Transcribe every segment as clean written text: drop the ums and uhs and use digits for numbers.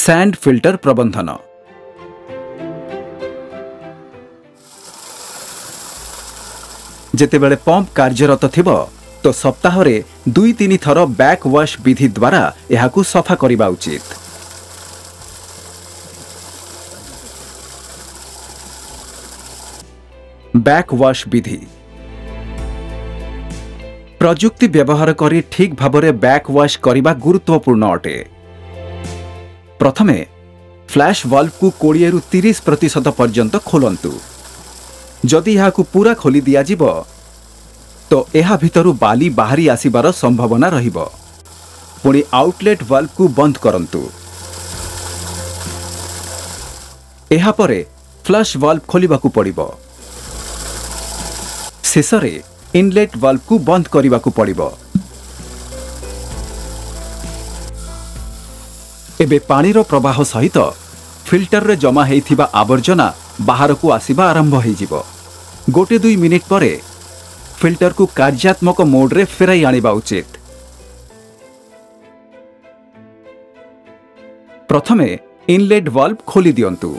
Sand filter प्रबंधन। जेतेबेले pump कार्यरत थिबो तो सप्ताह रे 2-3 थर बैक वाश विधि द्वारा एहाकू सफा करिबा उचित। बैक वाश विधि प्रजुक्ति व्यवहार करी ठीक भाबरे बैक वाश करिबा गुरुत्वपूर्ण अटे। प्रथमे फ्लैश वाल्व को 20-30% पर्यंत खोलंतु। जदि यहाकू पूरा खोली दिया जिवो तो एहा भितरु बाली बाहरी आसीबार संभावना रहिबो। पुणी आउटलेट वाल्व को बंद करंतु। एहा परे फ्लश वाल्व खोलिबाकू पड़िबो। शेषरे इनलेट वाल्व को बंद करिबाकू पड़िबो। एबे पानीर प्रवाह सहित फिल्टर रे जमा हेइथिबा आवर्जना बाहर को आसीबा आरंभ होइजिबो। 1-2 मिनिट परे फिल्टर को कार्यात्मक मोड रे फेराई आनिबा उचित। प्रथमे इनलेट वाल्व खोली दियंतु।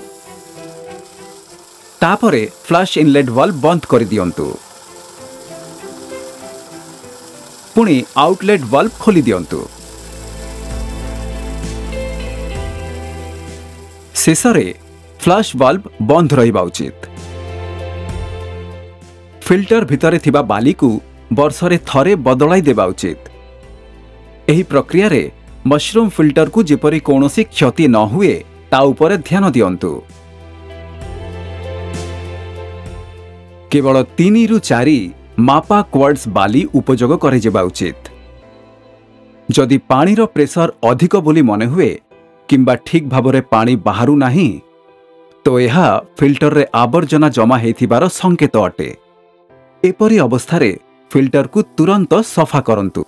तापरे फ्लश इनलेट वाल्व बंद करि दियंतु। पुणी आउटलेट वाल्व खोली दियंतु। शेषरे फ्लश वाल्व बंद रहिबा उचित। फिल्टर भितरे थिबा बाली को वर्षरे थरे बदलाई देबा उचित। एही प्रक्रिया रे मशरूम फिल्टर को जेपरि कोनोसी क्षति न हुए ता उपरे ध्यान दियंतु। केवल 3-4 मापा क्वार्ट्ज बाली उपयोग करे जेबा उचित। जदि पानीर प्रेशर अधिक बोली मने हुए किंबा ठीक भाबरे पानी बाहरु नाही तो यह फिल्टर रे आवर्जना जमा हेथिबार संकेत अटे। एपरी अवस्था रे फिल्टर को तुरंत सफा करंतु।